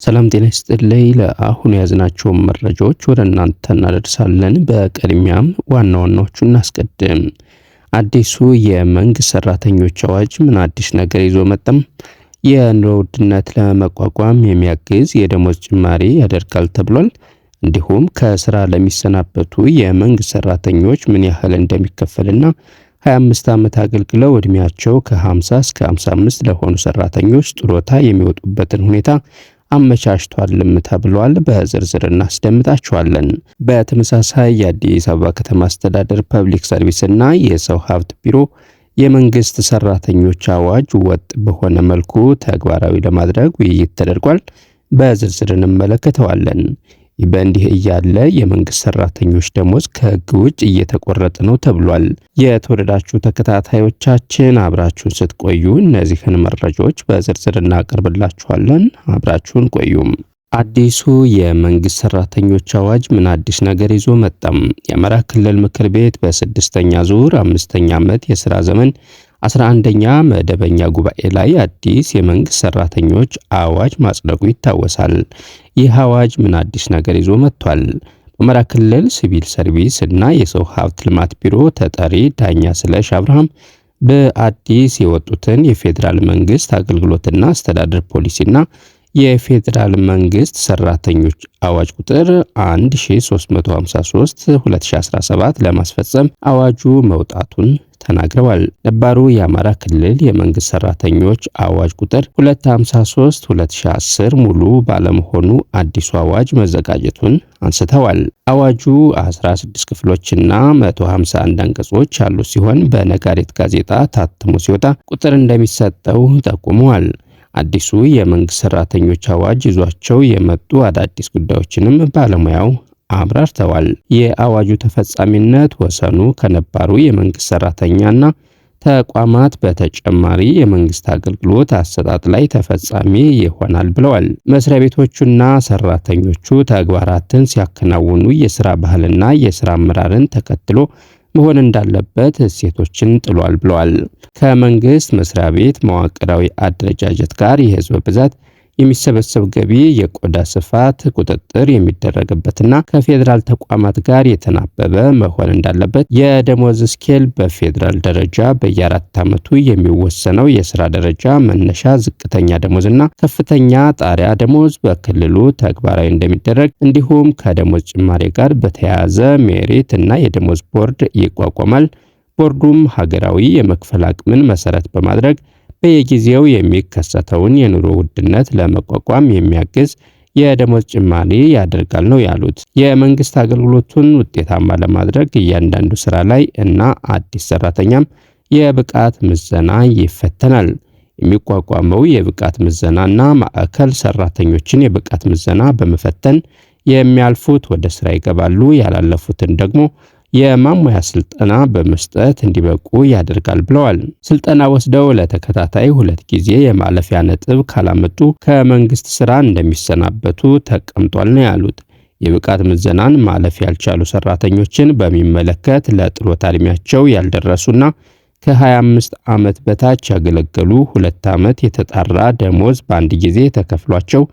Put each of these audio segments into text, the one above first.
ሰላም ጤና ይስጥልኝ። ለአሁን ያዝናቸው መረጃዎች ወደ እናንተ እናደርሳለን። በቅድሚያም ዋና ዋናዎቹን እናስቀድም። አዲሱ የመንግስት ሰራተኞች አዋጅ ምን አዲስ ነገር ይዞ መጣም? የኑሮ ውድነት ለመቋቋም የሚያግዝ የደሞዝ ጭማሪ ያደርጋል ተብሏል። እንዲሁም ከስራ ለሚሰናበቱ የመንግስት ሰራተኞች ምን ያህል እንደሚከፈልና 25 ዓመት አገልግለው እድሜያቸው ከ50 እስከ 55 ለሆኑ ሰራተኞች ጡረታ የሚወጡበትን ሁኔታ አመቻችቷልም ተብሏል። በዝርዝር እናስደምጣችኋለን። በተመሳሳይ የአዲስ አበባ ከተማ አስተዳደር ፐብሊክ ሰርቪስ እና የሰው ሀብት ቢሮ የመንግስት ሰራተኞች አዋጅ ወጥ በሆነ መልኩ ተግባራዊ ለማድረግ ውይይት ተደርጓል። በዝርዝር እንመለከተዋለን። በእንዲህ እያለ የመንግስት ሰራተኞች ደሞዝ ከህግ ውጭ እየተቆረጠ ነው ተብሏል። የተወደዳችሁ ተከታታዮቻችን አብራችሁን ስትቆዩ እነዚህን መረጃዎች በዝርዝር እናቀርብላችኋለን። አብራችሁን ቆዩም። አዲሱ የመንግስት ሰራተኞች አዋጅ ምን አዲስ ነገር ይዞ መጣም? የአማራ ክልል ምክር ቤት በስድስተኛ ዙር 5ኛ ዓመት የሥራ ዘመን 11ኛ መደበኛ ጉባኤ ላይ አዲስ የመንግስት ሰራተኞች አዋጅ ማጽደቁ ይታወሳል። ይህ አዋጅ ምን አዲስ ነገር ይዞ መጥቷል? በአማራ ክልል ሲቪል ሰርቪስ እና የሰው ሀብት ልማት ቢሮ ተጠሪ ዳኛ ስለሽ አብርሃም በአዲስ የወጡትን የፌዴራል መንግስት አገልግሎትና አስተዳደር ፖሊሲና የፌዴራል መንግስት ሰራተኞች አዋጅ ቁጥር 1353 2017 ለማስፈጸም አዋጁ መውጣቱን ተናግረዋል። ነባሩ የአማራ ክልል የመንግስት ሰራተኞች አዋጅ ቁጥር 253 2010 ሙሉ ባለመሆኑ አዲሱ አዋጅ መዘጋጀቱን አንስተዋል። አዋጁ 16 ክፍሎችና 151 አንቀጾች ያሉት ሲሆን በነጋሪት ጋዜጣ ታትሞ ሲወጣ ቁጥር እንደሚሰጠው ጠቁመዋል። አዲሱ የመንግስት ሰራተኞች አዋጅ ይዟቸው የመጡ አዳዲስ ጉዳዮችንም ባለሙያው አብራርተዋል። የአዋጁ ተፈጻሚነት ወሰኑ ከነባሩ የመንግስት ሰራተኛና ተቋማት በተጨማሪ የመንግስት አገልግሎት አሰጣጥ ላይ ተፈጻሚ ይሆናል ብለዋል። መስሪያ ቤቶቹና ሰራተኞቹ ተግባራትን ሲያከናውኑ የሥራ ባህልና የሥራ አመራርን ተከትሎ መሆን እንዳለበት እሴቶችን ጥሏል ብለዋል። ከመንግስት መስሪያ ቤት መዋቅራዊ አደረጃጀት ጋር የህዝብ ብዛት፣ የሚሰበሰብ ገቢ፣ የቆዳ ስፋት ቁጥጥር የሚደረግበትና ከፌዴራል ተቋማት ጋር የተናበበ መሆን እንዳለበት፣ የደሞዝ ስኬል በፌዴራል ደረጃ በየ4 ዓመቱ የሚወሰነው የሥራ ደረጃ መነሻ ዝቅተኛ ደሞዝና ከፍተኛ ጣሪያ ደሞዝ በክልሉ ተግባራዊ እንደሚደረግ፣ እንዲሁም ከደሞዝ ጭማሪ ጋር በተያያዘ ሜሪት እና የደሞዝ ቦርድ ይቋቋማል። ቦርዱም ሀገራዊ የመክፈል አቅምን መሰረት በማድረግ በየጊዜው የሚከሰተውን የኑሮ ውድነት ለመቋቋም የሚያግዝ የደሞዝ ጭማሪ ያደርጋል ነው ያሉት። የመንግስት አገልግሎቱን ውጤታማ ለማድረግ እያንዳንዱ ስራ ላይ እና አዲስ ሰራተኛም የብቃት ምዘና ይፈተናል። የሚቋቋመው የብቃት ምዘናና ማዕከል ሰራተኞችን የብቃት ምዘና በመፈተን የሚያልፉት ወደ ስራ ይገባሉ፣ ያላለፉትን ደግሞ የማሟያ ስልጠና በመስጠት እንዲበቁ ያደርጋል ብለዋል። ስልጠና ወስደው ለተከታታይ 2 ጊዜ የማለፊያ ነጥብ ካላመጡ ከመንግስት ስራ እንደሚሰናበቱ ተቀምጧል ነው ያሉት። የብቃት ምዘናን ማለፍ ያልቻሉ ሰራተኞችን በሚመለከት ለጡረታ ዕድሜያቸው ያልደረሱና ከ25 ዓመት በታች ያገለገሉ 2 ዓመት የተጣራ ደሞዝ በአንድ ጊዜ ተከፍሏቸው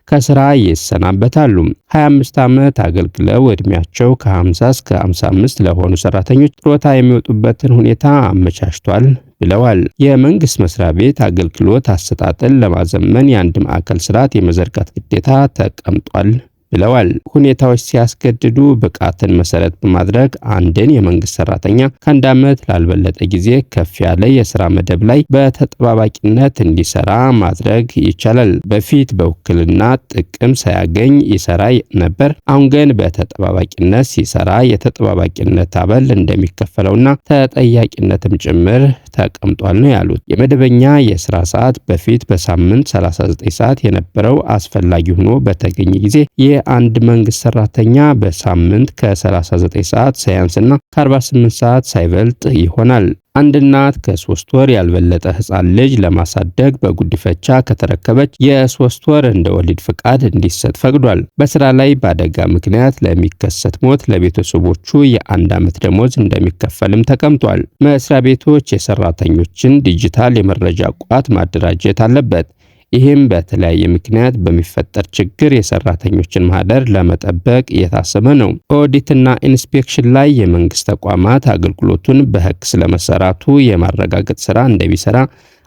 ከስራ ይሰናበታሉ። 25 ዓመት አገልግለው እድሜያቸው ከ50 እስከ 55 ለሆኑ ሰራተኞች ጡረታ የሚወጡበትን ሁኔታ አመቻችቷል ብለዋል። የመንግስት መስሪያ ቤት አገልግሎት አሰጣጥን ለማዘመን የአንድ ማዕከል ስርዓት የመዘርጋት ግዴታ ተቀምጧል ብለዋል። ሁኔታዎች ሲያስገድዱ ብቃትን መሰረት በማድረግ አንድን የመንግስት ሰራተኛ ከ1 ዓመት ላልበለጠ ጊዜ ከፍ ያለ የሥራ መደብ ላይ በተጠባባቂነት እንዲሰራ ማድረግ ይቻላል። በፊት በውክልና ጥቅም ሳያገኝ ይሰራ ነበር። አሁን ግን በተጠባባቂነት ሲሰራ የተጠባባቂነት አበል እንደሚከፈለውና ተጠያቂነትም ጭምር ተቀምጧል ነው ያሉት። የመደበኛ የሥራ ሰዓት በፊት በሳምንት 39 ሰዓት የነበረው አስፈላጊ ሆኖ በተገኘ ጊዜ የአንድ መንግስት ሰራተኛ በሳምንት ከ39 ሰዓት ሳያንስና ከ48 ሰዓት ሳይበልጥ ይሆናል። አንድ እናት ከ3 ወር ያልበለጠ ህፃን ልጅ ለማሳደግ በጉዲፈቻ ከተረከበች የ3 ወር እንደ ወሊድ ፍቃድ እንዲሰጥ ፈቅዷል። በስራ ላይ በአደጋ ምክንያት ለሚከሰት ሞት ለቤተሰቦቹ የ1 ዓመት ደሞዝ እንደሚከፈልም ተቀምጧል። መስሪያ ቤቶች የሰራተኞችን ዲጂታል የመረጃ ቋት ማደራጀት አለበት። ይህም በተለያየ ምክንያት በሚፈጠር ችግር የሰራተኞችን ማህደር ለመጠበቅ የታሰበ ነው። ኦዲትና ኢንስፔክሽን ላይ የመንግስት ተቋማት አገልግሎቱን በሕግ ስለመሰራቱ የማረጋገጥ ስራ እንደሚሰራ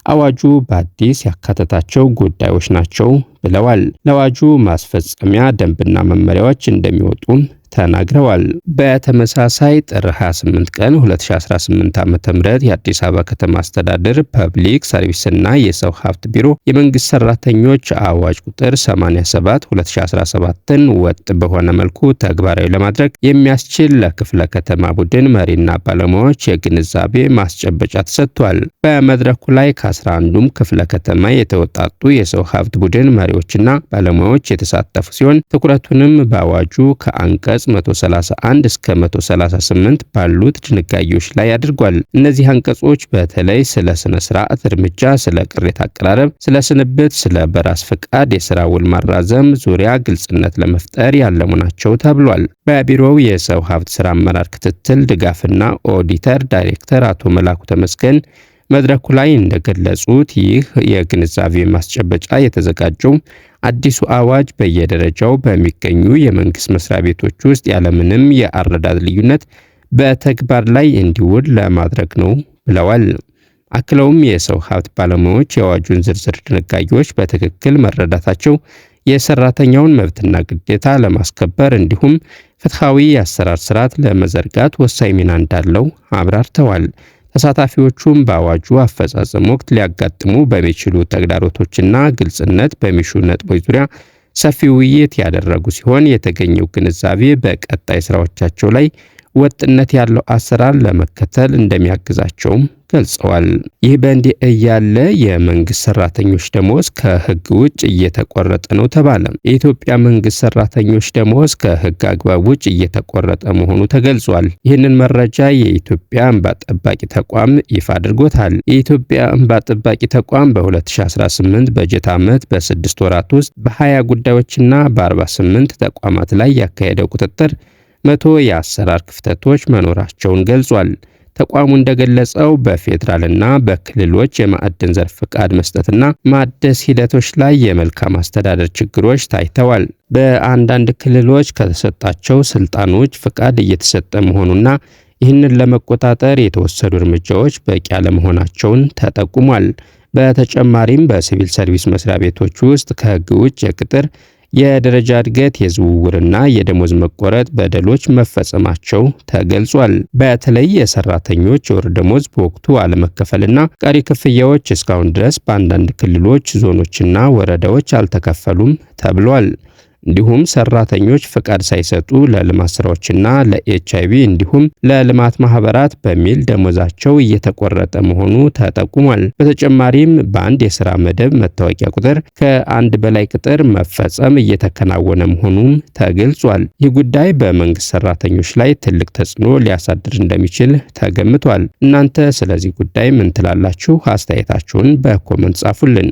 አዋጁ በአዲስ ያካተታቸው ጉዳዮች ናቸው ብለዋል። ለአዋጁ ማስፈጸሚያ ደንብና መመሪያዎች እንደሚወጡም ተናግረዋል። በተመሳሳይ ጥር 28 ቀን 2018 ዓ.ም የአዲስ አበባ ከተማ አስተዳደር ፐብሊክ ሰርቪስና የሰው ሀብት ቢሮ የመንግስት ሰራተኞች አዋጅ ቁጥር 87 2017ን ወጥ በሆነ መልኩ ተግባራዊ ለማድረግ የሚያስችል ለክፍለ ከተማ ቡድን መሪና ባለሙያዎች የግንዛቤ ማስጨበጫ ተሰጥቷል። በመድረኩ ላይ ከ11ዱም ክፍለ ከተማ የተወጣጡ የሰው ሀብት ቡድን መሪዎችና ባለሙያዎች የተሳተፉ ሲሆን ትኩረቱንም በአዋጁ ከአንቀጽ 131 እስከ 138 ባሉት ድንጋጌዎች ላይ አድርጓል። እነዚህ አንቀጾች በተለይ ስለ ስነ ስርዓት እርምጃ፣ ስለ ቅሬታ አቀራረብ፣ ስለ ስንብት፣ ስለ በራስ ፈቃድ የሥራ ውል ማራዘም ዙሪያ ግልጽነት ለመፍጠር ያለሙ ናቸው ተብሏል። በቢሮው የሰው ሀብት ሥራ አመራር ክትትል ድጋፍና ኦዲተር ዳይሬክተር አቶ መላኩ ተመስገን መድረኩ ላይ እንደገለጹት ይህ የግንዛቤ ማስጨበጫ የተዘጋጀው አዲሱ አዋጅ በየደረጃው በሚገኙ የመንግስት መስሪያ ቤቶች ውስጥ ያለምንም የአረዳድ ልዩነት በተግባር ላይ እንዲውል ለማድረግ ነው ብለዋል። አክለውም የሰው ሀብት ባለሙያዎች የአዋጁን ዝርዝር ድንጋጌዎች በትክክል መረዳታቸው የሰራተኛውን መብትና ግዴታ ለማስከበር እንዲሁም ፍትሐዊ የአሰራር ስርዓት ለመዘርጋት ወሳኝ ሚና እንዳለው አብራርተዋል። ተሳታፊዎቹም በአዋጁ አፈጻጸም ወቅት ሊያጋጥሙ በሚችሉ ተግዳሮቶችና ግልጽነት በሚሹ ነጥቦች ዙሪያ ሰፊ ውይይት ያደረጉ ሲሆን የተገኘው ግንዛቤ በቀጣይ ስራዎቻቸው ላይ ወጥነት ያለው አሰራር ለመከተል እንደሚያግዛቸውም ገልጸዋል። ይህ በእንዲህ እያለ የመንግስት ሰራተኞች ደሞዝ ከህግ ውጭ እየተቆረጠ ነው ተባለ። የኢትዮጵያ መንግስት ሰራተኞች ደሞዝ ከህግ አግባብ ውጭ እየተቆረጠ መሆኑ ተገልጿል። ይህንን መረጃ የኢትዮጵያ እንባ ጠባቂ ተቋም ይፋ አድርጎታል። የኢትዮጵያ እንባ ጠባቂ ተቋም በ2018 በጀት ዓመት በ6 ወራት ውስጥ በ20 ጉዳዮችና በ48 ተቋማት ላይ ያካሄደው ቁጥጥር 100 የአሰራር ክፍተቶች መኖራቸውን ገልጿል። ተቋሙ እንደገለጸው በፌዴራልና በክልሎች የማዕድን ዘርፍ ፍቃድ መስጠትና ማደስ ሂደቶች ላይ የመልካም አስተዳደር ችግሮች ታይተዋል። በአንዳንድ ክልሎች ከተሰጣቸው ስልጣኖች ፍቃድ እየተሰጠ መሆኑና ይህንን ለመቆጣጠር የተወሰዱ እርምጃዎች በቂ አለመሆናቸውን ተጠቁሟል። በተጨማሪም በሲቪል ሰርቪስ መስሪያ ቤቶች ውስጥ ከህግ ውጭ የቅጥር የደረጃ እድገት፣ የዝውውርና የደሞዝ መቆረጥ በደሎች መፈጸማቸው ተገልጿል። በተለይ የሰራተኞች የወር ደሞዝ በወቅቱ አለመከፈልና ቀሪ ክፍያዎች እስካሁን ድረስ በአንዳንድ ክልሎች፣ ዞኖችና ወረዳዎች አልተከፈሉም ተብሏል። እንዲሁም ሰራተኞች ፍቃድ ሳይሰጡ ለልማት ስራዎችና ለኤችአይቪ እንዲሁም ለልማት ማህበራት በሚል ደሞዛቸው እየተቆረጠ መሆኑ ተጠቁሟል። በተጨማሪም በአንድ የሥራ መደብ መታወቂያ ቁጥር ከአንድ በላይ ቅጥር መፈጸም እየተከናወነ መሆኑም ተገልጿል። ይህ ጉዳይ በመንግስት ሰራተኞች ላይ ትልቅ ተጽዕኖ ሊያሳድር እንደሚችል ተገምቷል። እናንተ ስለዚህ ጉዳይ ምን ትላላችሁ? አስተያየታችሁን በኮመንት ጻፉልን።